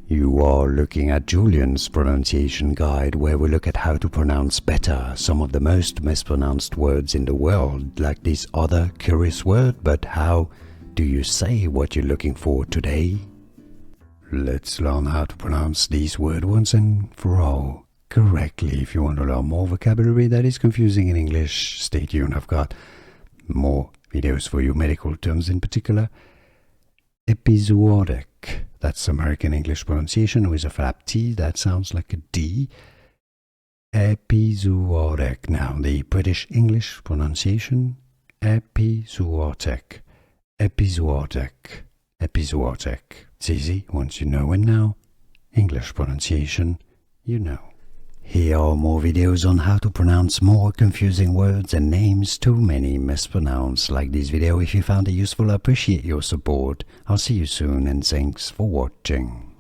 You are looking at Julian's pronunciation guide, where we look at how to pronounce better some of the most mispronounced words in the world, like this other curious word. But how do you say what you're looking for today? Let's learn how to pronounce these words once and for all correctly. If you want to learn more vocabulary that is confusing in English, stay tuned. I've got more videos for you, medical terms in particular. Epizootic, that's American English pronunciation with a flap T, that sounds like a D. Epizootic. Now the British English pronunciation, epizootic, epizootic, epizootic. It's easy once you know, and now English pronunciation, you know. Here are more videos on how to pronounce more confusing words and names too many mispronounced. Like this video if you found it useful. I appreciate your support. I'll see you soon and thanks for watching.